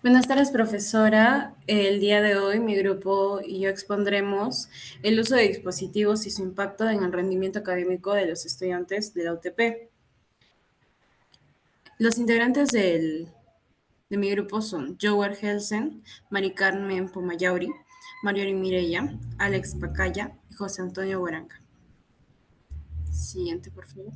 Buenas tardes, profesora. El día de hoy mi grupo y yo expondremos el uso de dispositivos y su impacto en el rendimiento académico de los estudiantes de la UTP. Los integrantes de mi grupo son Jower Helsen, Mari Carmen Pumayauri, Mariori Mireya, Alex Pacaya y José Antonio Guaranca. Siguiente, por favor.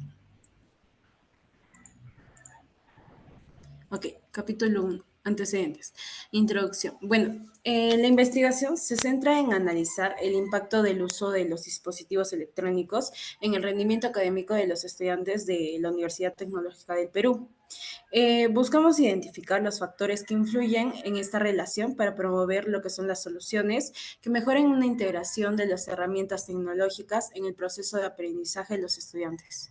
Ok, capítulo 1. Antecedentes. Introducción. Bueno, la investigación se centra en analizar el impacto del uso de los dispositivos electrónicos en el rendimiento académico de los estudiantes de la Universidad Tecnológica del Perú. Buscamos identificar los factores que influyen en esta relación para promover lo que son las soluciones que mejoren una integración de las herramientas tecnológicas en el proceso de aprendizaje de los estudiantes.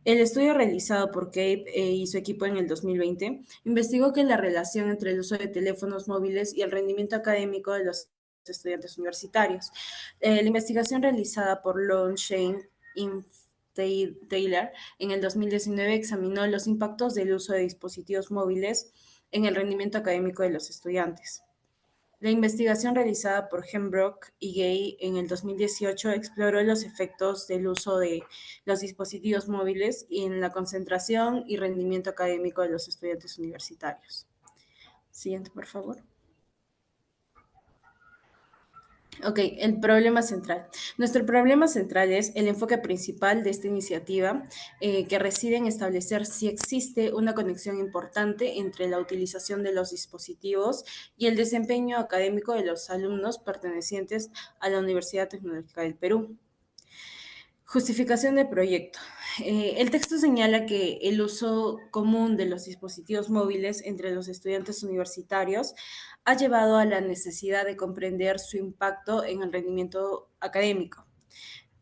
El estudio realizado por Cape y su equipo en el 2020 investigó que la relación entre el uso de teléfonos móviles y el rendimiento académico de los estudiantes universitarios. La investigación realizada por Lon Shane Taylor en el 2019 examinó los impactos del uso de dispositivos móviles en el rendimiento académico de los estudiantes. La investigación realizada por Hembrock y Gay en el 2018 exploró los efectos del uso de los dispositivos móviles en la concentración y rendimiento académico de los estudiantes universitarios. Siguiente, por favor. Ok, el problema central. Nuestro problema central es el enfoque principal de esta iniciativa, que reside en establecer si existe una conexión importante entre la utilización de los dispositivos y el desempeño académico de los alumnos pertenecientes a la Universidad Tecnológica del Perú. Justificación del proyecto. El texto señala que el uso común de los dispositivos móviles entre los estudiantes universitarios ha llevado a la necesidad de comprender su impacto en el rendimiento académico.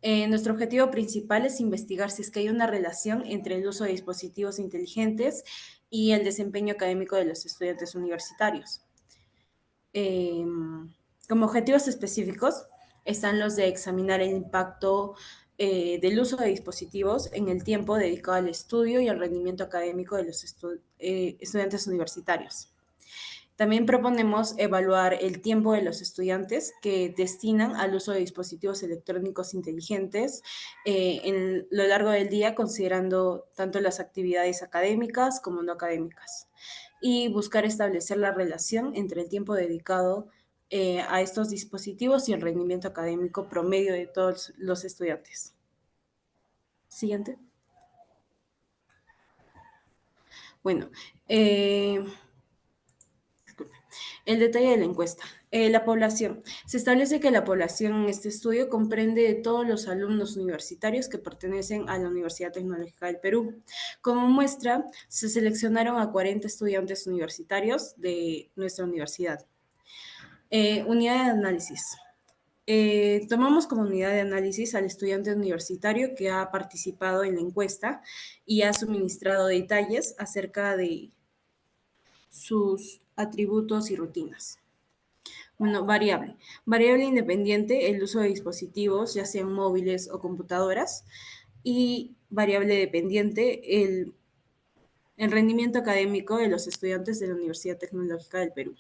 Nuestro objetivo principal es investigar si es que hay una relación entre el uso de dispositivos inteligentes y el desempeño académico de los estudiantes universitarios. Eh, Como objetivos específicos están los de examinar el impacto del uso de dispositivos en el tiempo dedicado al estudio y al rendimiento académico de los estudiantes universitarios. También proponemos evaluar el tiempo de los estudiantes que destinan al uso de dispositivos electrónicos inteligentes en lo largo del día, considerando tanto las actividades académicas como no académicas. Y buscar establecer la relación entre el tiempo dedicado a estos dispositivos y el rendimiento académico promedio de todos los estudiantes. Siguiente. Bueno, el detalle de la encuesta. La población. Se establece que la población en este estudio comprende de todos los alumnos universitarios que pertenecen a la Universidad Tecnológica del Perú. Como muestra, se seleccionaron a 40 estudiantes universitarios de nuestra universidad. Unidad de análisis. Tomamos como unidad de análisis al estudiante universitario que ha participado en la encuesta y ha suministrado detalles acerca de sus atributos y rutinas. Bueno, variable. Variable independiente, el uso de dispositivos, ya sean móviles o computadoras. Y variable dependiente, el rendimiento académico de los estudiantes de la Universidad Tecnológica del Perú.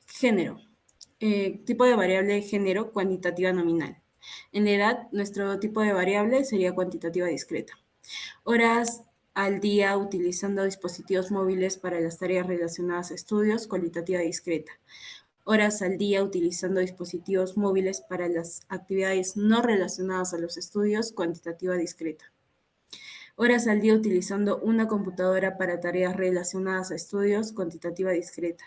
Género. Tipo de variable de género, cuantitativa nominal. En la edad, nuestro tipo de variable sería cuantitativa discreta. Horas al día utilizando dispositivos móviles para las tareas relacionadas a estudios, cualitativa discreta. Horas al día utilizando dispositivos móviles para las actividades no relacionadas a los estudios, cuantitativa discreta. Horas al día utilizando una computadora para tareas relacionadas a estudios, cuantitativa discreta.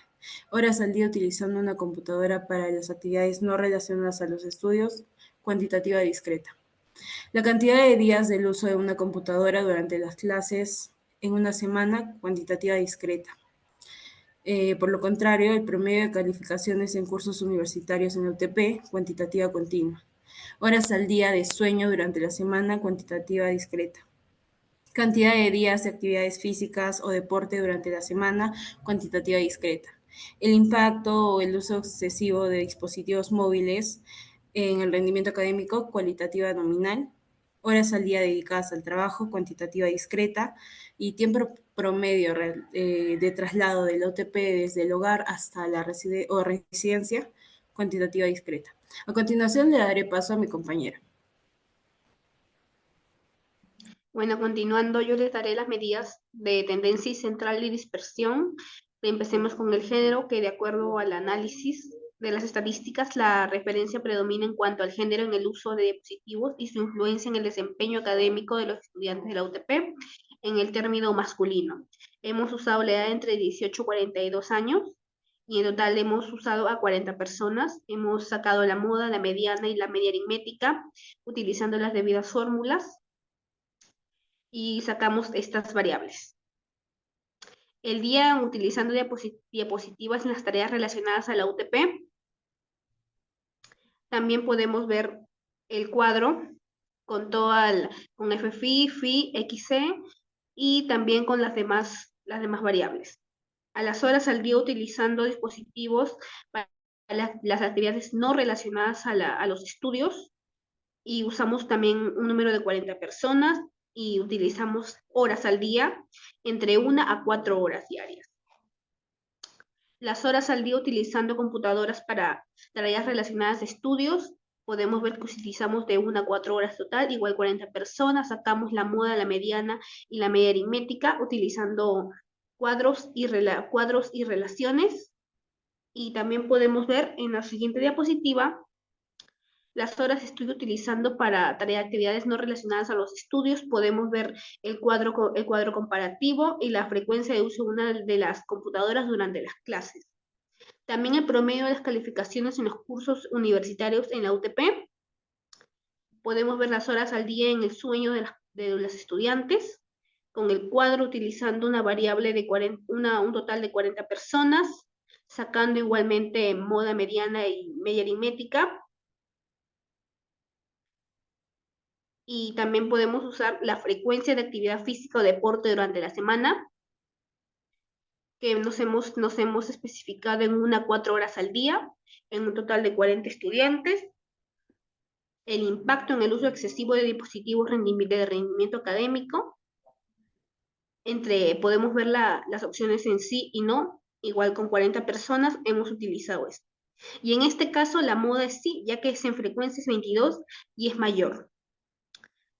Horas al día utilizando una computadora para las actividades no relacionadas a los estudios, cuantitativa discreta. La cantidad de días del uso de una computadora durante las clases en una semana, cuantitativa discreta. Por lo contrario, el promedio de calificaciones en cursos universitarios en UTP, cuantitativa continua. Horas al día de sueño durante la semana, cuantitativa discreta. Cantidad de días de actividades físicas o deporte durante la semana, cuantitativa discreta. El impacto o el uso excesivo de dispositivos móviles en el rendimiento académico, cualitativa nominal. horas al día dedicadas al trabajo, cuantitativa discreta, y tiempo promedio de traslado del OTP desde el hogar hasta la residencia, cuantitativa discreta. A continuación le daré paso a mi compañera. Bueno, continuando, yo les daré las medidas de tendencia central y dispersión. Empecemos con el género, que de acuerdo al análisis de las estadísticas, la referencia predomina en cuanto al género en el uso de diapositivos y su influencia en el desempeño académico de los estudiantes de la UTP en el término masculino. Hemos usado la edad entre 18 y 42 años y en total hemos usado a 40 personas. Hemos sacado la moda, la mediana y la media aritmética utilizando las debidas fórmulas y sacamos estas variables. El día utilizando diapositivas en las tareas relacionadas a la UTP. También podemos ver el cuadro con con FFI, FI, XC y también con las demás variables. A las horas al día utilizando dispositivos para las actividades no relacionadas a los estudios, y usamos también un número de 40 personas y utilizamos horas al día, entre 1 a 4 horas diarias. Las horas al día utilizando computadoras para tareas relacionadas a estudios, podemos ver que utilizamos de 1 a 4 horas total, igual 40 personas, sacamos la moda, la mediana y la media aritmética utilizando cuadros y relaciones, y también podemos ver en la siguiente diapositiva las horas estoy utilizando para actividades no relacionadas a los estudios. Podemos ver el cuadro comparativo y la frecuencia de uso de una de las computadoras durante las clases. También el promedio de las calificaciones en los cursos universitarios en la UTP. Podemos ver las horas al día en el sueño de los estudiantes, con el cuadro utilizando una variable de un total de 40 personas, sacando igualmente moda, mediana y media aritmética. Y también podemos usar la frecuencia de actividad física o deporte durante la semana, que nos hemos especificado en 1 a 4 horas al día, en un total de 40 estudiantes. El impacto en el uso excesivo de dispositivos de rendimiento académico. Podemos ver las opciones en sí y no, igual con 40 personas hemos utilizado esto. Y en este caso la moda es sí, ya que es en frecuencias 22 y es mayor.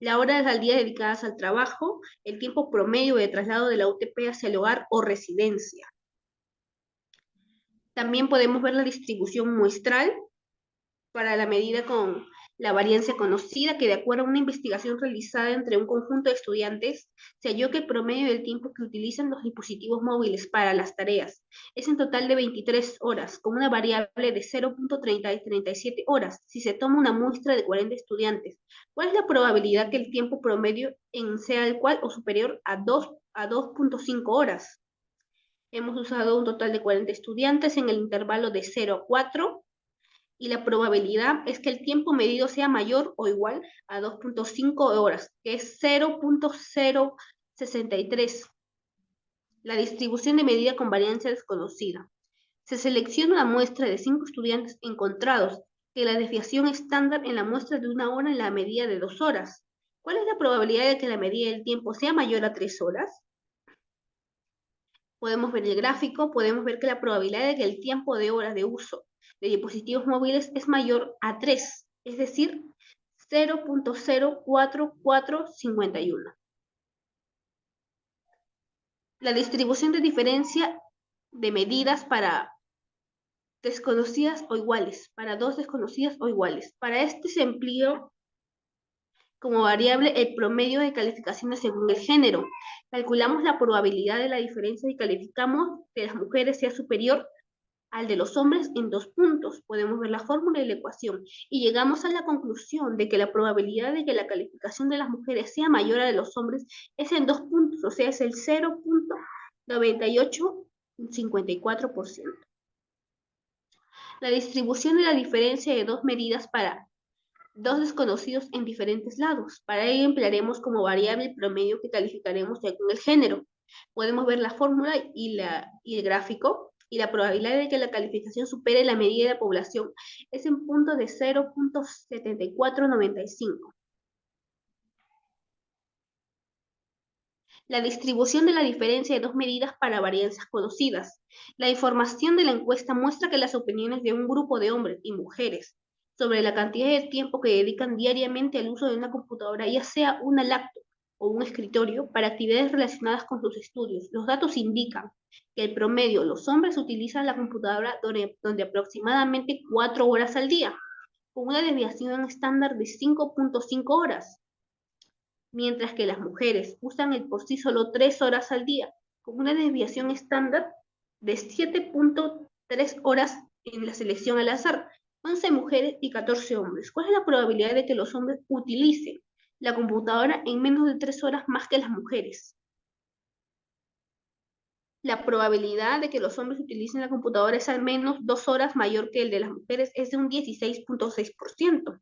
La hora al día dedicadas al trabajo, el tiempo promedio de traslado de la UTP hacia el hogar o residencia. También podemos ver la distribución muestral para la medida con la variancia conocida, que de acuerdo a una investigación realizada entre un conjunto de estudiantes, se halló que el promedio del tiempo que utilizan los dispositivos móviles para las tareas es en total de 23 horas, con una variable de 0.37 horas, si se toma una muestra de 40 estudiantes. ¿Cuál es la probabilidad que el tiempo promedio sea igual o superior a 2.5 horas? Hemos usado un total de 40 estudiantes en el intervalo de 0 a 4, y la probabilidad es que el tiempo medido sea mayor o igual a 2.5 horas, que es 0.063. La distribución de medida con varianza desconocida. Se selecciona una muestra de 5 estudiantes encontrados, que la desviación estándar en la muestra de 1 hora en la medida de 2 horas. ¿Cuál es la probabilidad de que la medida del tiempo sea mayor a 3 horas? Podemos ver el gráfico, podemos ver que la probabilidad de que el tiempo de horas de uso de dispositivos móviles es mayor a 3, es decir, 0.04451. La distribución de diferencia de medidas para desconocidas o iguales, para dos desconocidas o iguales. Para este se empleó como variable el promedio de calificaciones según el género. Calculamos la probabilidad de la diferencia y calificamos que las mujeres sea superior al de los hombres en 2 puntos. Podemos ver la fórmula y la ecuación y llegamos a la conclusión de que la probabilidad de que la calificación de las mujeres sea mayor a la de los hombres es en 2 puntos, o sea, es el 0.9854%. La distribución de la diferencia de dos medidas para dos desconocidos en diferentes lados. Para ello emplearemos como variable el promedio que calificaremos según el género. Podemos ver la fórmula y el gráfico, y la probabilidad de que la calificación supere la medida de la población es en punto de 0.7495. La distribución de la diferencia de dos medidas para varianzas conocidas. La información de la encuesta muestra que las opiniones de un grupo de hombres y mujeres sobre la cantidad de tiempo que dedican diariamente al uso de una computadora, ya sea una laptop o un escritorio, para actividades relacionadas con sus estudios. Los datos indican que el promedio, los hombres utilizan la computadora donde aproximadamente 4 horas al día, con una desviación estándar de 5.5 horas, mientras que las mujeres usan el por sí solo 3 horas al día, con una desviación estándar de 7.3 horas en la selección al azar, 11 mujeres y 14 hombres. ¿Cuál es la probabilidad de que los hombres utilicen la computadora en menos de 3 horas más que las mujeres? La probabilidad de que los hombres utilicen la computadora es al menos 2 horas mayor que el de las mujeres, es de un 16.6%.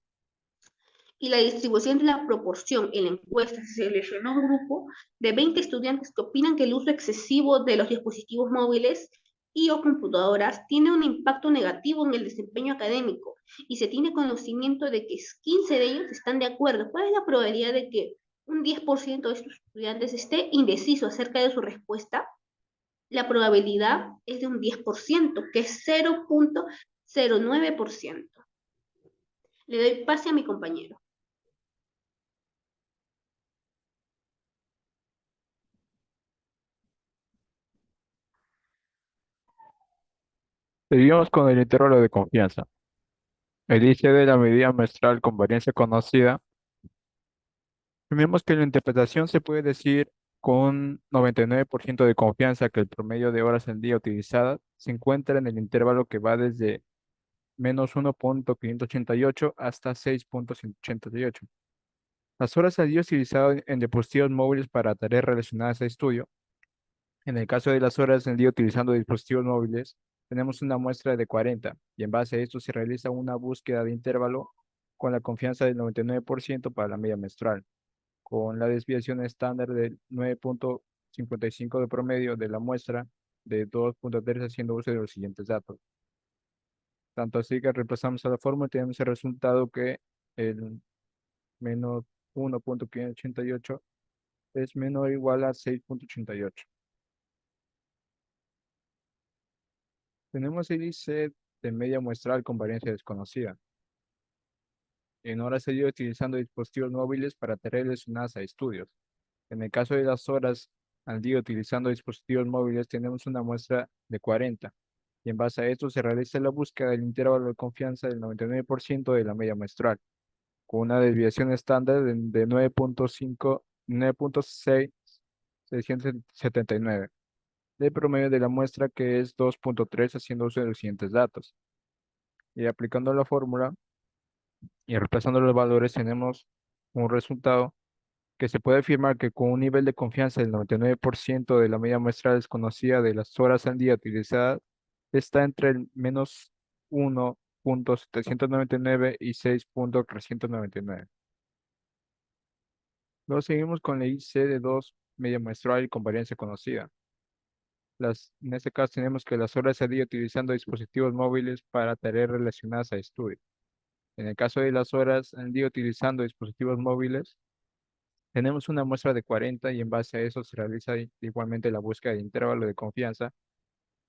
Y la distribución de la proporción en la encuesta se seleccionó un grupo de 20 estudiantes que opinan que el uso excesivo de los dispositivos móviles y o computadoras tiene un impacto negativo en el desempeño académico, y se tiene conocimiento de que 15 de ellos están de acuerdo. ¿Cuál es la probabilidad de que un 10% de estos estudiantes esté indeciso acerca de su respuesta? La probabilidad es de un 10%, que es 0.09%. Le doy pase a mi compañero. Seguimos con el intervalo de confianza. El IC de la medida muestral con varianza conocida. Vemos que la interpretación se puede decir con 99% de confianza que el promedio de horas al día utilizadas se encuentra en el intervalo que va desde -1.588 hasta 6.188. Las horas al día utilizadas en dispositivos móviles para tareas relacionadas a estudio. En el caso de las horas al día utilizando dispositivos móviles, tenemos una muestra de 40 y en base a esto se realiza una búsqueda de intervalo con la confianza del 99% para la media menstrual, con la desviación estándar del 9.55 de promedio de la muestra de 2.3 haciendo uso de los siguientes datos. Tanto así que reemplazamos a la fórmula y tenemos el resultado que el menos 1.588 es menor o igual a 6.88. Tenemos el IC de media muestral con varianza desconocida. En horas seguidas utilizando dispositivos móviles para tareas relacionadas a estudios. En el caso de las horas al día utilizando dispositivos móviles, tenemos una muestra de 40. Y en base a esto se realiza la búsqueda del intervalo de confianza del 99% de la media muestral, con una desviación estándar de 9.5, 9.679 del promedio de la muestra, que es 2.3 haciendo uso de los siguientes datos. Y aplicando la fórmula y reemplazando los valores, tenemos un resultado que se puede afirmar que con un nivel de confianza del 99% de la media muestral desconocida de las horas al día utilizadas está entre el -1.799 y 6.399. Luego seguimos con la IC de 2 media muestral y con varianza conocida. En este caso tenemos que las horas al día utilizando dispositivos móviles para tareas relacionadas a estudio. En el caso de las horas al día utilizando dispositivos móviles, tenemos una muestra de 40 y en base a eso se realiza igualmente la búsqueda de intervalo de confianza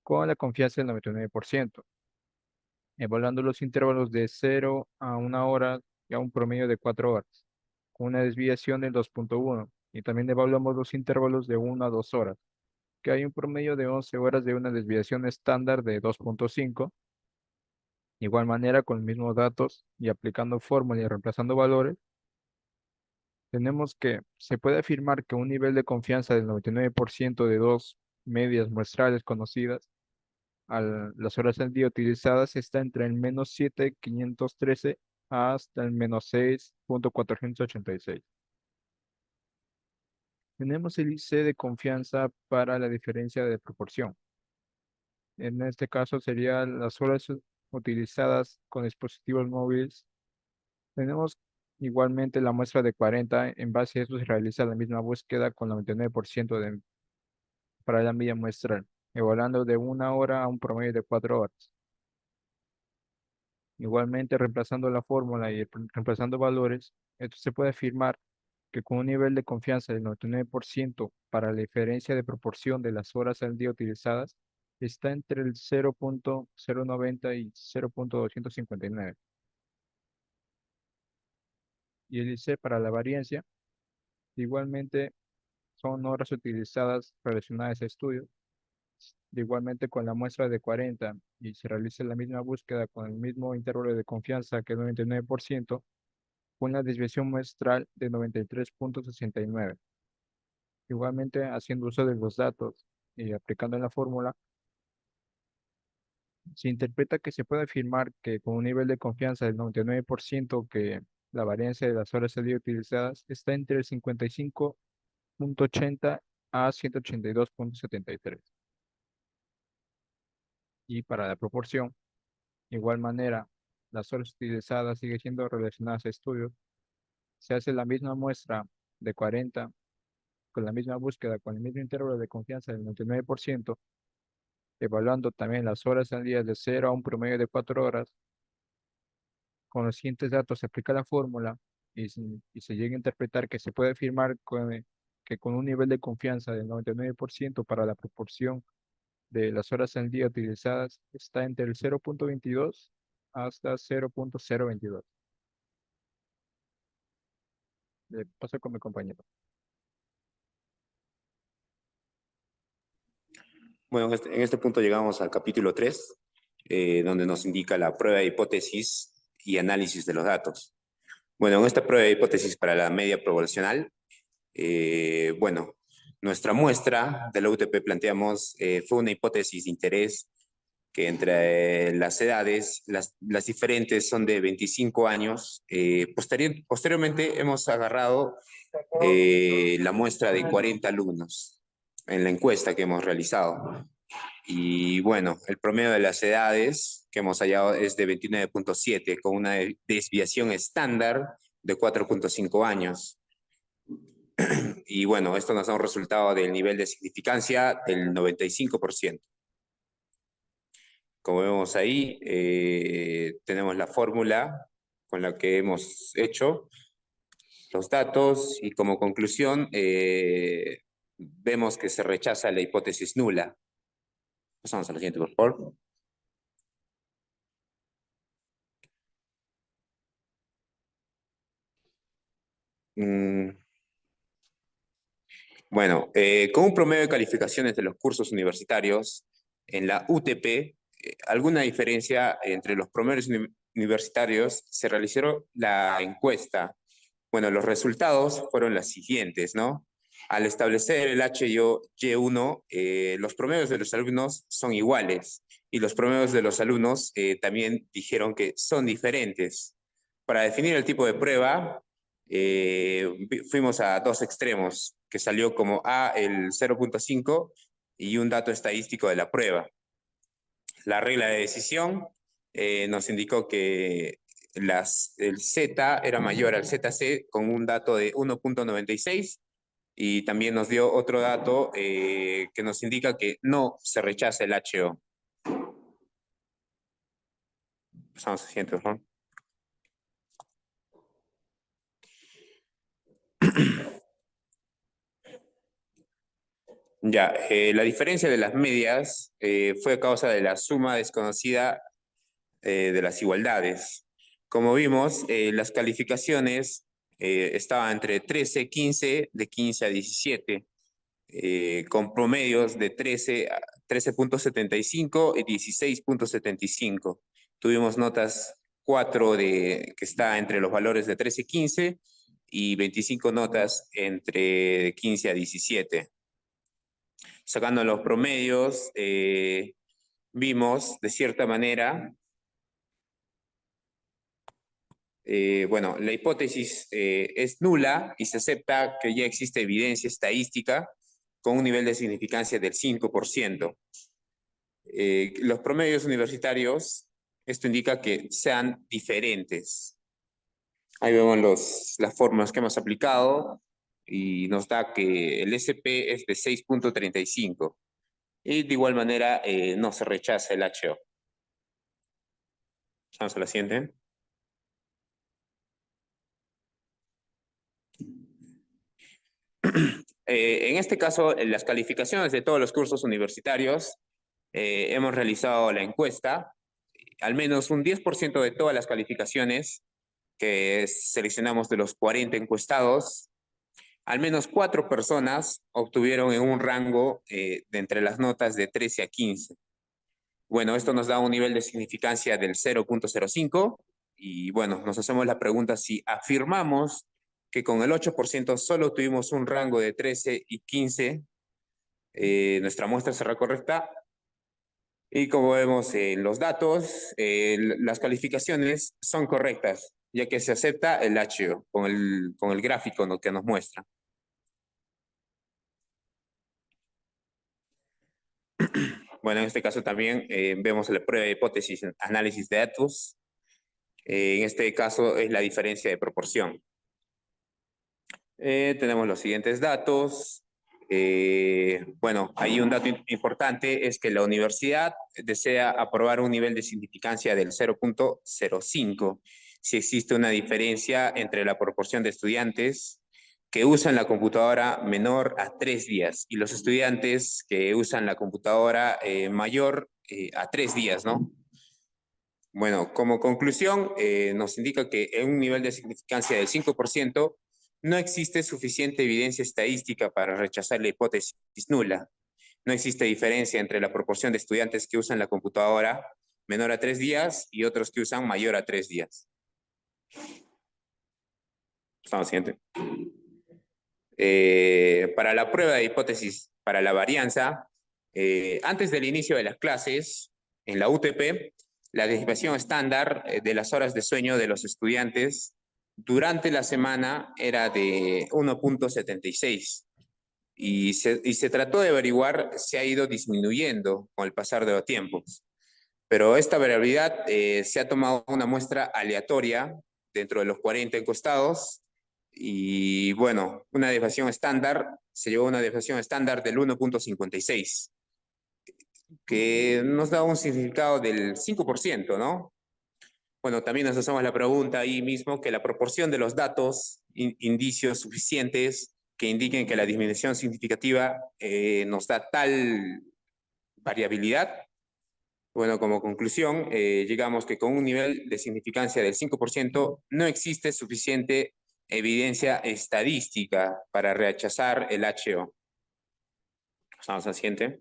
con la confianza del 99%, evaluando los intervalos de 0 a 1 hora y a un promedio de 4 horas, con una desviación del 2.1. Y también evaluamos los intervalos de 1 a 2 horas, que hay un promedio de 11 horas de una desviación estándar de 2.5. Igual manera, con los mismos datos y aplicando fórmula y reemplazando valores, tenemos que se puede afirmar que un nivel de confianza del 99% de dos medias muestrales conocidas a las horas del día utilizadas está entre el -7.513 hasta el -6.486. Tenemos el IC de confianza para la diferencia de proporción. En este caso serían las horas utilizadas con dispositivos móviles. Tenemos igualmente la muestra de 40. En base a eso se realiza la misma búsqueda con 99% para la media muestral, evaluando de 1 hora a un promedio de 4 horas. Igualmente, reemplazando la fórmula y reemplazando valores, esto se puede afirmar que con un nivel de confianza del 99% para la diferencia de proporción de las horas al día utilizadas está entre el 0.090 y 0.259. Y el IC para la variancia, igualmente son horas utilizadas relacionadas a estudios. Igualmente con la muestra de 40 y se realiza la misma búsqueda con el mismo intervalo de confianza que el 99%, con una desviación muestral de 93.69. Igualmente, haciendo uso de los datos y aplicando en la fórmula, se interpreta que se puede afirmar que con un nivel de confianza del 99% que la variancia de las horas al día utilizadas está entre el 55.80 a 182.73. Y para la proporción, de igual manera, las horas utilizadas siguen siendo relacionadas a estudios. Se hace la misma muestra de 40 con la misma búsqueda, con el mismo intervalo de confianza del 99%, evaluando también las horas al día de 0 a un promedio de 4 horas. Con los siguientes datos se aplica la fórmula y se llega a interpretar que se puede afirmar que con un nivel de confianza del 99% para la proporción de las horas al día utilizadas está entre el 0.22 hasta 0.022. Le paso con mi compañero. Bueno, en este punto llegamos al capítulo 3, donde nos indica la prueba de hipótesis y análisis de los datos. Bueno, en esta prueba de hipótesis para la media poblacional, bueno, nuestra muestra de la UTP planteamos fue una hipótesis de interés que entre las edades, las diferentes son de 25 años. Posteriormente hemos agarrado la muestra de 40 alumnos en la encuesta que hemos realizado. Y bueno, el promedio de las edades que hemos hallado es de 29.7, con una desviación estándar de 4.5 años. Y bueno, esto nos da un resultado del nivel de significancia del 95%. Como vemos ahí, tenemos la fórmula con la que hemos hecho los datos y como conclusión vemos que se rechaza la hipótesis nula. Pasamos a la siguiente, por favor. Bueno, con un promedio de calificaciones de los cursos universitarios en la UTP, alguna diferencia entre los promedios universitarios, se realizó la encuesta. Bueno, los resultados fueron las siguientes, ¿no? Al establecer el HY1, los promedios de los alumnos son iguales y los promedios de los alumnos también dijeron que son diferentes. Para definir el tipo de prueba, fuimos a dos extremos, que salió como A el 0.5 y un dato estadístico de la prueba. La regla de decisión nos indicó que el Z era mayor al ZC con un dato de 1.96 y también nos dio otro dato que nos indica que no se rechaza el HO. Pasamos al siguiente, por favor. Ya, la diferencia de las medias fue a causa de la suma desconocida de las igualdades. Como vimos, las calificaciones estaban entre 13, 15, de 15 a 17, con promedios de 13.75 y 16.75. Tuvimos notas 4 que está entre los valores de 13 y 15 y 25 notas entre 15 a 17. Sacando los promedios, vimos de cierta manera, bueno, la hipótesis es nula y se acepta que ya existe evidencia estadística con un nivel de significancia del 5%. Los promedios universitarios, esto indica que sean diferentes. Ahí vemos las fórmulas que hemos aplicado y nos da que el SP es de 6.35 y de igual manera no se rechaza el HO. Vamos a la siguiente. En este caso, en las calificaciones de todos los cursos universitarios, hemos realizado la encuesta. Al menos un 10% de todas las calificaciones que seleccionamos de los 40 encuestados, al menos 4 personas obtuvieron en un rango de entre las notas de 13 a 15. Bueno, esto nos da un nivel de significancia del 0.05 y bueno, nos hacemos la pregunta si afirmamos que con el 8% solo tuvimos un rango de 13 y 15, nuestra muestra será correcta. Y como vemos en los datos, las calificaciones son correctas, ya que se acepta el HO con el gráfico que nos muestra. Bueno, en este caso también vemos la prueba de hipótesis en análisis de datos. En este caso es la diferencia de proporción. Tenemos los siguientes datos. Bueno, hay un dato importante, es que la universidad desea aprobar un nivel de significancia del 0.05 si existe una diferencia entre la proporción de estudiantes que usan la computadora menor a 3 días y los estudiantes que usan la computadora mayor a 3 días, ¿no? Bueno, como conclusión, nos indica que en un nivel de significancia del 5%, no existe suficiente evidencia estadística para rechazar la hipótesis nula. No existe diferencia entre la proporción de estudiantes que usan la computadora menor a 3 días y otros que usan mayor a 3 días. Pasamos al siguiente. Para la prueba de hipótesis para la varianza, antes del inicio de las clases, en la UTP, la desviación estándar de las horas de sueño de los estudiantes durante la semana era de 1.76 y se trató de averiguar si ha ido disminuyendo con el pasar de los tiempos. Pero esta variabilidad se ha tomado una muestra aleatoria dentro de los 40 encuestados y bueno, una desviación estándar, se llevó una desviación estándar del 1.56, que nos da un significado del 5%, ¿no? Bueno, también nos hacemos la pregunta ahí mismo que la proporción de los datos, indicios suficientes que indiquen que la disminución significativa nos da tal variabilidad. Bueno, como conclusión, llegamos que con un nivel de significancia del 5% no existe suficiente evidencia estadística para rechazar el HO. Pasamos al siguiente.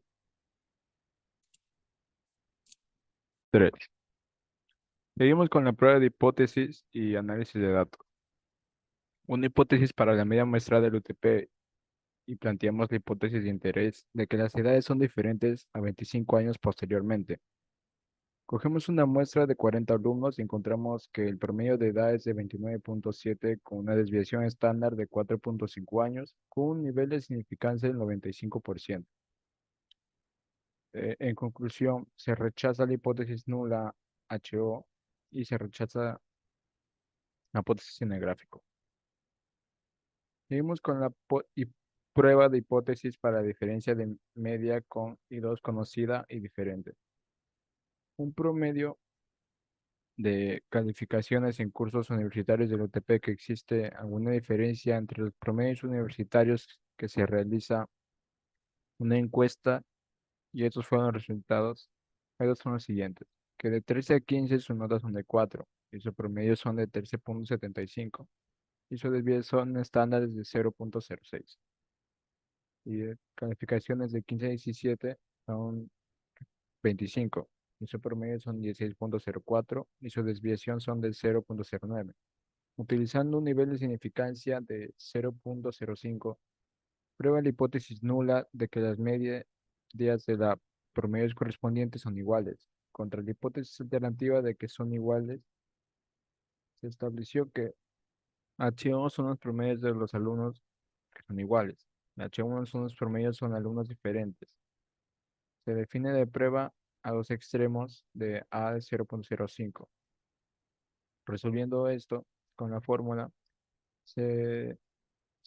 3. Seguimos con la prueba de hipótesis y análisis de datos. Una hipótesis para la media muestral del UTP y planteamos la hipótesis de interés de que las edades son diferentes a 25 años posteriormente. Cogemos una muestra de 40 alumnos y encontramos que el promedio de edad es de 29.7 con una desviación estándar de 4.5 años con un nivel de significancia del 95%. En conclusión, se rechaza la hipótesis nula HO y se rechaza la hipótesis en el gráfico. Seguimos con la prueba de hipótesis para la diferencia de media con I2 conocida y diferente. Un promedio de calificaciones en cursos universitarios del UTP que existe alguna diferencia entre los promedios universitarios que se realiza una encuesta y estos fueron los resultados. Estos son los siguientes, que de 13 a 15 sus notas son de 4 y sus promedios son de 13.75 y sus desviaciones estándares de 0.06 y de calificaciones de 15 a 17 son 25 y su promedio son 16.04 y su desviación son de 0.09. Utilizando un nivel de significancia de 0.05, prueba la hipótesis nula de que las medias de la promedios correspondientes son iguales. Contra la hipótesis alternativa de que son iguales, se estableció que H1 son los promedios de los alumnos que son iguales. H1 son los promedios son alumnos diferentes. Se define de prueba a dos extremos de A de 0.05. Resolviendo esto con la fórmula, se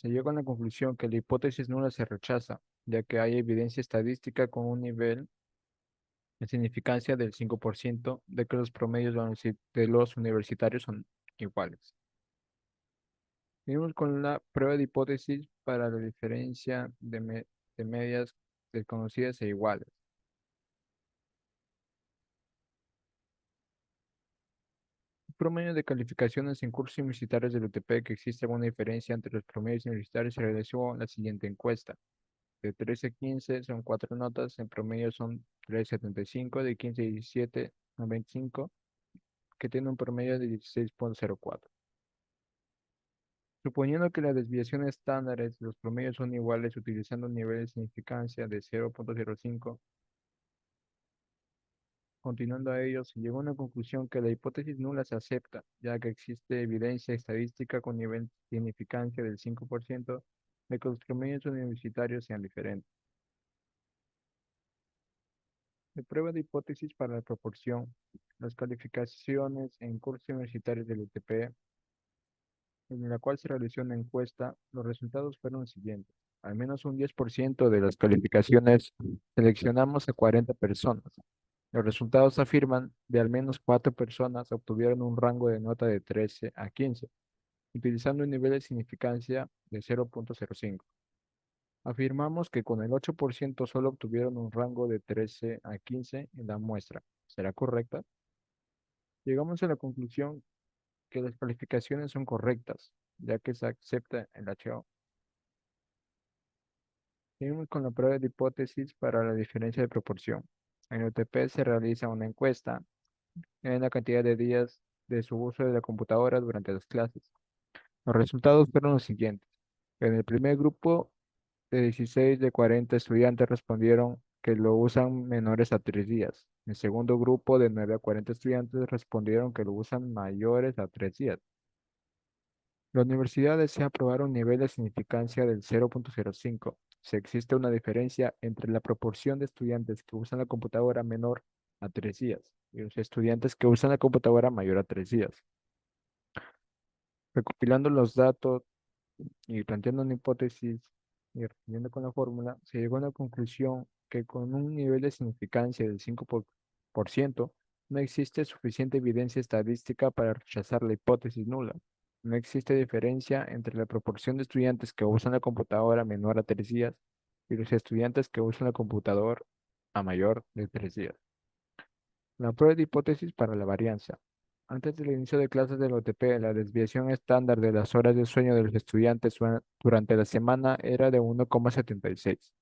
llega a la conclusión que la hipótesis nula se rechaza, ya que hay evidencia estadística con un nivel de significancia del 5% de que los promedios de los universitarios son iguales. Seguimos con la prueba de hipótesis para la diferencia de medias desconocidas e iguales. Promedio de calificaciones en cursos universitarios del UTP, que existe alguna diferencia entre los promedios universitarios, se realizó la siguiente encuesta. De 13 a 15 son 4 notas, en promedio son 3,75, de 15 a 17 a 25, que tiene un promedio de 16,04. Suponiendo que las desviaciones estándares de los promedios son iguales utilizando un nivel de significancia de 0,05, continuando a ello, se llegó a una conclusión que la hipótesis nula se acepta, ya que existe evidencia estadística con nivel de significancia del 5% de que los promedios universitarios sean diferentes. De prueba de hipótesis para la proporción, las calificaciones en cursos universitarios del UTP, en la cual se realizó una encuesta, los resultados fueron los siguientes. Al menos un 10% de las calificaciones seleccionamos a 40 personas. Los resultados afirman de al menos 4 personas obtuvieron un rango de nota de 13 a 15, utilizando un nivel de significancia de 0,05. Afirmamos que con el 8% solo obtuvieron un rango de 13 a 15 en la muestra. ¿Será correcta? Llegamos a la conclusión que las calificaciones son correctas, ya que se acepta el HO. Seguimos con la prueba de hipótesis para la diferencia de proporción. En el UTP se realiza una encuesta en la cantidad de días de su uso de la computadora durante las clases. Los resultados fueron los siguientes. En el primer grupo, de 16 de 40 estudiantes respondieron que lo usan menores a 3 días. En el segundo grupo, de 9 a 40 estudiantes respondieron que lo usan mayores a 3 días. La universidad desea aprobar un nivel de significancia del 0,05. Si existe una diferencia entre la proporción de estudiantes que usan la computadora menor a 3 días y los estudiantes que usan la computadora mayor a 3 días. Recopilando los datos y planteando una hipótesis y respondiendo con la fórmula, se llegó a una conclusión que con un nivel de significancia del 5% no existe suficiente evidencia estadística para rechazar la hipótesis nula. No existe diferencia entre la proporción de estudiantes que usan la computadora menor a 3 días y los estudiantes que usan la computadora a mayor de 3 días. La prueba de hipótesis para la varianza. Antes del inicio de clases del OTP, la desviación estándar de las horas de sueño de los estudiantes durante la semana era de 1,76.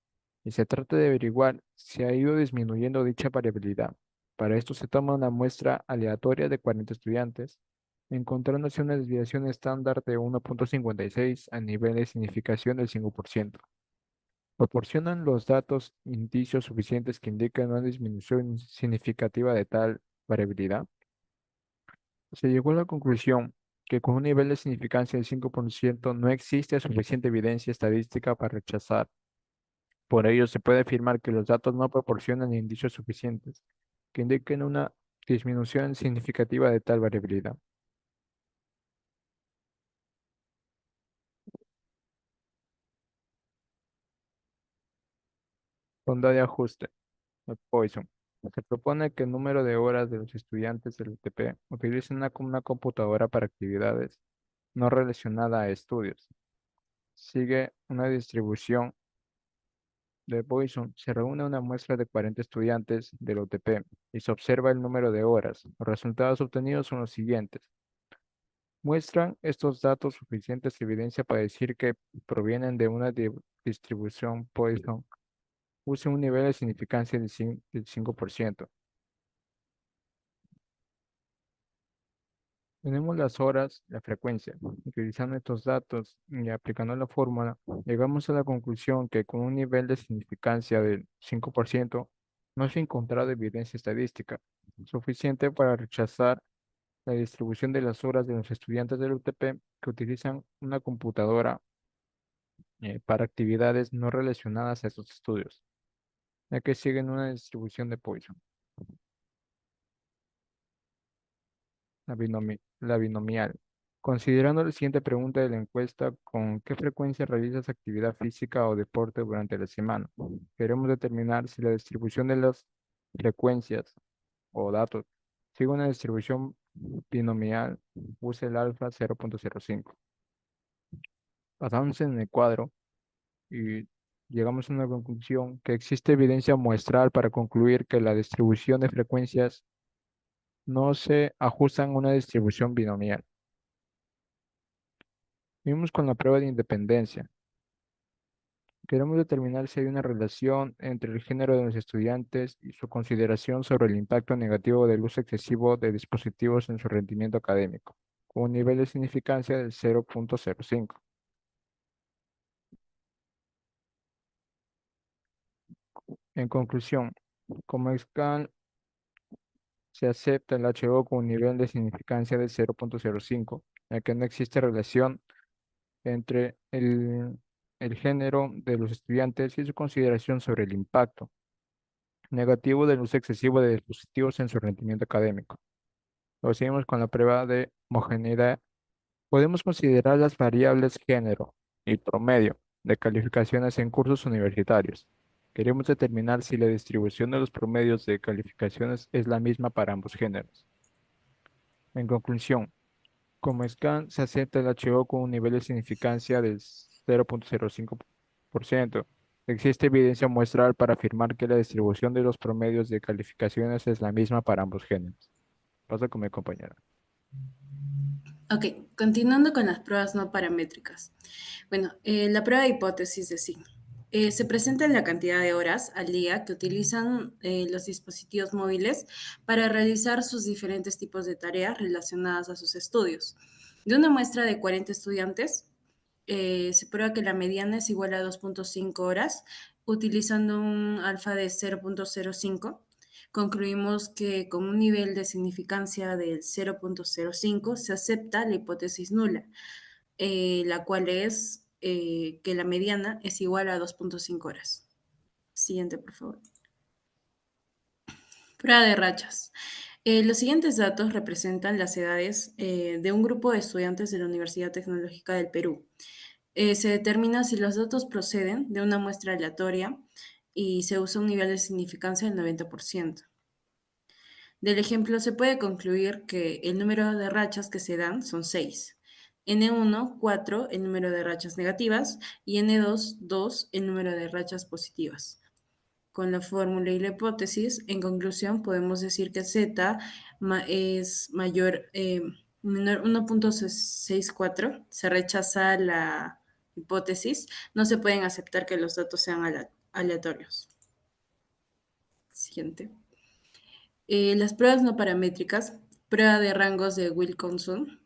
Y se trata de averiguar si ha ido disminuyendo dicha variabilidad. Para esto se toma una muestra aleatoria de 40 estudiantes, encontrándose una desviación estándar de 1,56 a nivel de significación del 5%. Proporcionan los datos indicios suficientes que indican una disminución significativa de tal variabilidad. Se llegó a la conclusión que con un nivel de significancia del 5% no existe suficiente evidencia estadística para rechazar. Por ello, se puede afirmar que los datos no proporcionan indicios suficientes que indiquen una disminución significativa de tal variabilidad. Onda de ajuste. Poisson. Se propone que el número de horas de los estudiantes del UTP utilicen una computadora para actividades no relacionadas a estudios. Sigue una distribución de Poisson. Se reúne una muestra de 40 estudiantes del UTP y se observa el número de horas. Los resultados obtenidos son los siguientes. ¿Muestran estos datos suficientes evidencia para decir que provienen de una distribución Poisson? Use un nivel de significancia del 5%. Tenemos las horas, la frecuencia. Utilizando estos datos y aplicando la fórmula, llegamos a la conclusión que con un nivel de significancia del 5% no se ha encontrado evidencia estadística suficiente para rechazar la distribución de las horas de los estudiantes del UTP que utilizan una computadora para actividades no relacionadas a estos estudios, ya que siguen una distribución de Poisson. La binomial. Considerando la siguiente pregunta de la encuesta, ¿con qué frecuencia realizas actividad física o deporte durante la semana? Queremos determinar si la distribución de las frecuencias o datos sigue una distribución binomial, use el alfa 0,05. basándonos en el cuadro y llegamos a una conclusión que existe evidencia muestral para concluir que la distribución de frecuencias no se ajustan a una distribución binomial. Vimos con la prueba de independencia. Queremos determinar si hay una relación entre el género de los estudiantes y su consideración sobre el impacto negativo del uso excesivo de dispositivos en su rendimiento académico, con un nivel de significancia del 0.05. En conclusión, como scan se acepta el HO con un nivel de significancia de 0.05, ya que no existe relación entre el género de los estudiantes y su consideración sobre el impacto negativo del uso excesivo de dispositivos en su rendimiento académico. Lo seguimos con la prueba de homogeneidad. Podemos considerar las variables género y promedio de calificaciones en cursos universitarios. Queremos determinar si la distribución de los promedios de calificaciones es la misma para ambos géneros. En conclusión, como scan se acepta el HO con un nivel de significancia del 0.05%. Existe evidencia muestral para afirmar que la distribución de los promedios de calificaciones es la misma para ambos géneros. Paso con mi compañera. Ok, continuando con las pruebas no paramétricas. Bueno, la prueba de hipótesis de sí. Se presenta la cantidad de horas al día que utilizan los dispositivos móviles para realizar sus diferentes tipos de tareas relacionadas a sus estudios. De una muestra de 40 estudiantes, se prueba que la mediana es igual a 2.5 horas, utilizando un alfa de 0.05. Concluimos que con un nivel de significancia del 0.05 se acepta la hipótesis nula, la cual es que la mediana es igual a 2.5 horas. Siguiente, por favor. Prueba de rachas. Los siguientes datos representan las edades de un grupo de estudiantes de la Universidad Tecnológica del Perú. Se determina si los datos proceden de una muestra aleatoria y se usa un nivel de significancia del 90%. Del ejemplo se puede concluir que el número de rachas que se dan son 6. N1, 4, el número de rachas negativas, y N2, 2, el número de rachas positivas. Con la fórmula y la hipótesis, en conclusión, podemos decir que Z es mayor, menor 1.64, se rechaza la hipótesis, no se pueden aceptar que los datos sean aleatorios. Siguiente. Las pruebas no paramétricas, prueba de rangos de Wilkinson.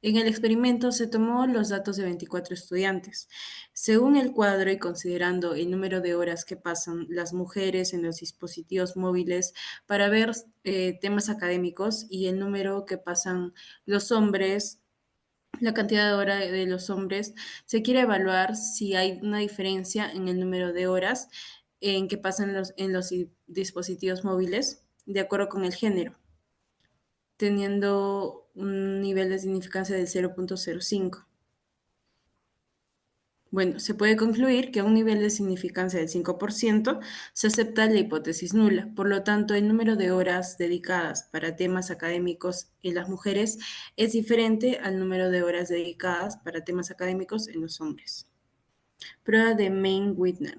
En el experimento se tomó los datos de 24 estudiantes. Según el cuadro y considerando el número de horas que pasan las mujeres en los dispositivos móviles para ver temas académicos y el número que pasan los hombres, la cantidad de horas de los hombres, se quiere evaluar si hay una diferencia en el número de horas en que pasan en los dispositivos móviles de acuerdo con el género, teniendo un nivel de significancia del 0.05. Bueno, se puede concluir que a un nivel de significancia del 5% se acepta la hipótesis nula. Por lo tanto, el número de horas dedicadas para temas académicos en las mujeres es diferente al número de horas dedicadas para temas académicos en los hombres. Prueba de Main-Whitney.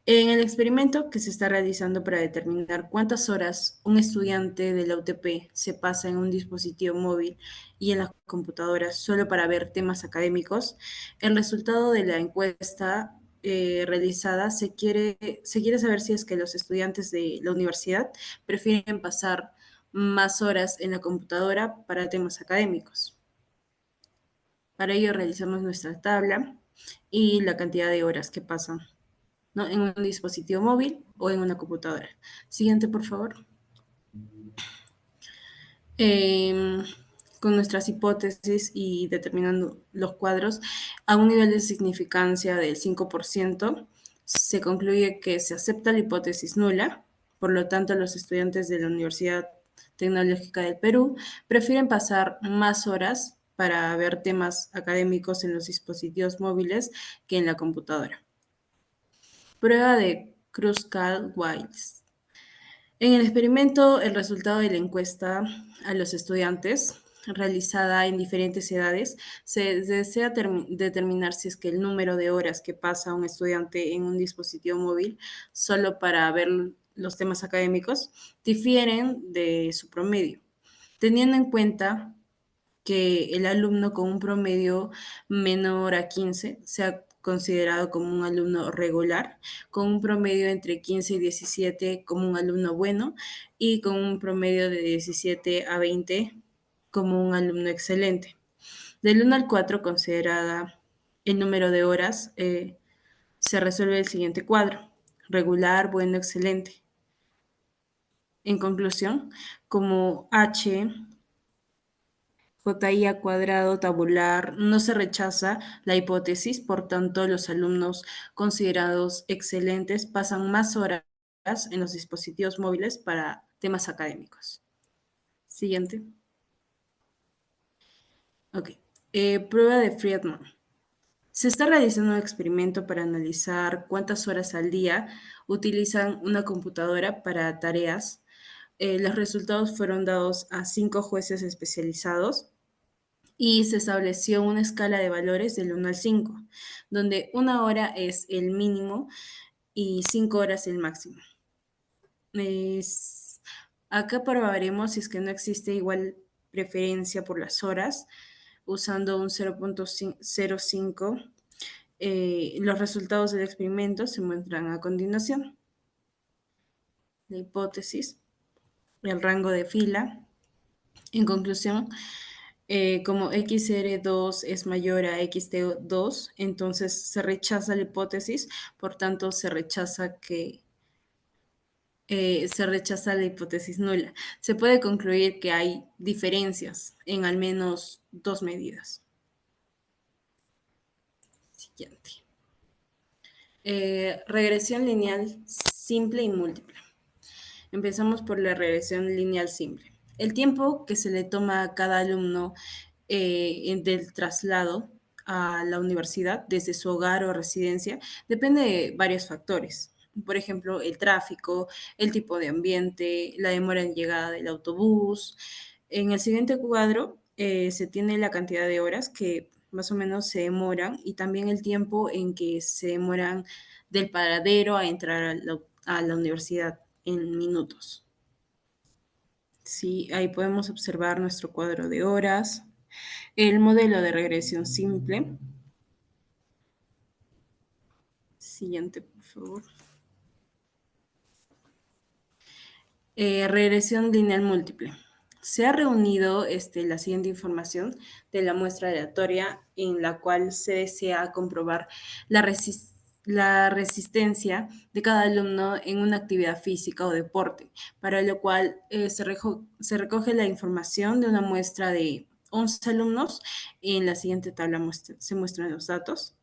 En el experimento que se está realizando para determinar cuántas horas un estudiante de la UTP se pasa en un dispositivo móvil y en las computadoras solo para ver temas académicos, el resultado de la encuesta realizada se quiere saber si es que los estudiantes de la universidad prefieren pasar más horas en la computadora para temas académicos. Para ello realizamos nuestra tabla y la cantidad de horas que pasan, ¿no?, en un dispositivo móvil o en una computadora. Siguiente, por favor. Con nuestras hipótesis y determinando los cuadros, a un nivel de significancia del 5%, se concluye que se acepta la hipótesis nula. Por lo tanto, los estudiantes de la Universidad Tecnológica del Perú prefieren pasar más horas para ver temas académicos en los dispositivos móviles que en la computadora. Prueba de Kruskal-Waltz. En el experimento, el resultado de la encuesta a los estudiantes realizada en diferentes edades, se desea determinar si es que el número de horas que pasa un estudiante en un dispositivo móvil solo para ver los temas académicos difieren de su promedio, teniendo en cuenta que el alumno con un promedio menor a 15 sea considerado como un alumno regular, con un promedio entre 15 y 17 como un alumno bueno y con un promedio de 17 a 20 como un alumno excelente. Del 1 al 4, considerada el número de horas, se resuelve el siguiente cuadro: regular, bueno, excelente. En conclusión, como H, JI a cuadrado tabular, no se rechaza la hipótesis, por tanto, los alumnos considerados excelentes pasan más horas en los dispositivos móviles para temas académicos. Siguiente. Ok. Prueba de Friedman. Se está realizando un experimento para analizar cuántas horas al día utilizan una computadora para tareas. Los resultados fueron dados a 5 jueces especializados y se estableció una escala de valores del 1 al 5, donde 1 hora es el mínimo y 5 horas el máximo. Acá probaremos si es que no existe igual preferencia por las horas, usando un 0.05. Los resultados del experimento se muestran a continuación. La hipótesis, el rango de fila. En conclusión, como XR2 es mayor a XT2, entonces se rechaza la hipótesis, por tanto se rechaza la hipótesis nula. Se puede concluir que hay diferencias en al menos 2 medidas. Siguiente. Regresión lineal simple y múltiple. Empezamos por la regresión lineal simple. El tiempo que se le toma a cada alumno del traslado a la universidad desde su hogar o residencia depende de varios factores. Por ejemplo, el tráfico, el tipo de ambiente, la demora en llegada del autobús. En el siguiente cuadro se tiene la cantidad de horas que más o menos se demoran y también el tiempo en que se demoran del paradero a entrar a la universidad en minutos. Sí, ahí podemos observar nuestro cuadro de horas, el modelo de regresión simple. Siguiente, por favor. Regresión lineal múltiple. Se ha reunido la siguiente información de la muestra aleatoria en la cual se desea comprobar la resistencia de cada alumno en una actividad física o deporte, para lo cual se recoge la información de una muestra de 11 alumnos. En la siguiente tabla se muestran los datos,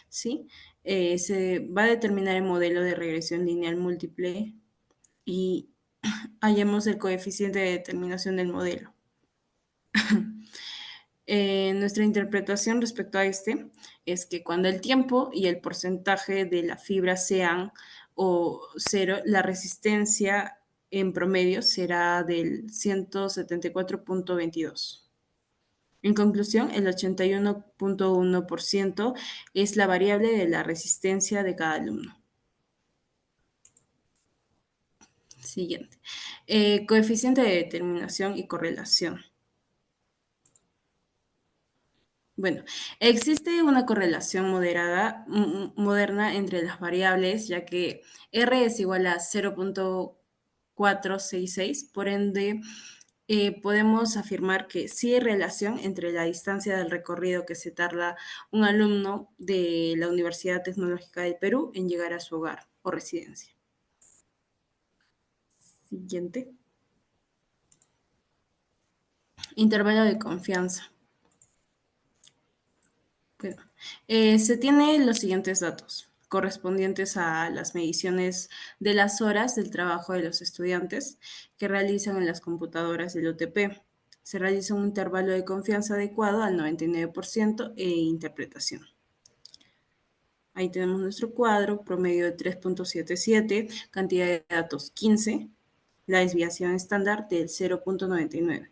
¿sí? Se va a determinar el modelo de regresión lineal múltiple y hallemos el coeficiente de determinación del modelo. Nuestra interpretación respecto a es que cuando el tiempo y el porcentaje de la fibra sean o 0, la resistencia en promedio será del 174.22. En conclusión, el 81.1% es la variable de la resistencia de cada alumno. Siguiente. Coeficiente de determinación y correlación. Bueno, existe una correlación moderna entre las variables, ya que R es igual a 0.466, por ende, podemos afirmar que sí hay relación entre la distancia del recorrido que se tarda un alumno de la Universidad Tecnológica del Perú en llegar a su hogar o residencia. Siguiente. Intervalo de confianza. Bueno, se tienen los siguientes datos correspondientes a las mediciones de las horas del trabajo de los estudiantes que realizan en las computadoras del UTP. Se realiza un intervalo de confianza adecuado al 99% e interpretación. Ahí tenemos nuestro cuadro, promedio de 3.77, cantidad de datos 15, la desviación estándar del 0.99.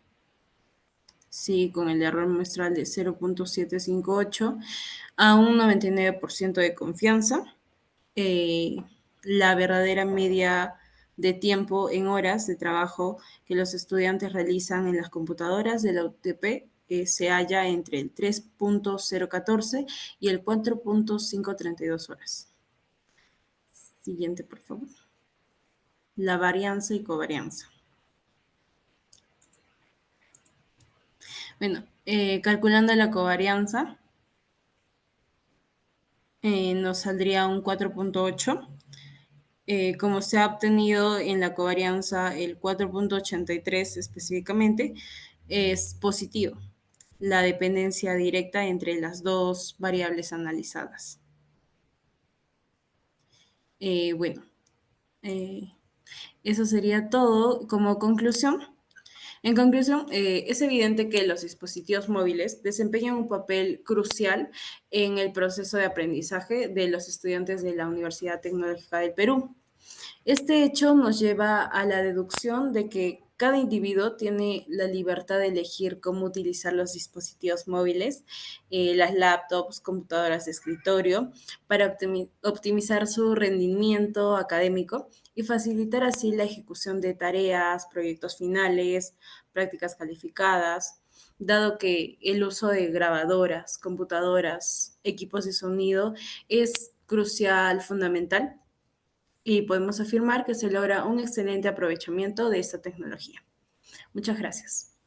sí, con el error muestral de 0.758 a un 99% de confianza. La verdadera media de tiempo en horas de trabajo que los estudiantes realizan en las computadoras de la UTP se halla entre el 3.014 y el 4.532 horas. Siguiente, por favor. La varianza y covarianza. Bueno, calculando la covarianza, nos saldría un 4.8. Como se ha obtenido en la covarianza el 4.83 específicamente, es positivo la dependencia directa entre las dos variables analizadas. Bueno, eso sería todo como conclusión. En conclusión, es evidente que los dispositivos móviles desempeñan un papel crucial en el proceso de aprendizaje de los estudiantes de la Universidad Tecnológica del Perú. Este hecho nos lleva a la deducción de que cada individuo tiene la libertad de elegir cómo utilizar los dispositivos móviles, las laptops, computadoras de escritorio, para optimizar su rendimiento académico y facilitar así la ejecución de tareas, proyectos finales, prácticas calificadas, dado que el uso de grabadoras, computadoras, equipos de sonido es crucial, fundamental, y podemos afirmar que se logra un excelente aprovechamiento de esta tecnología. Muchas gracias.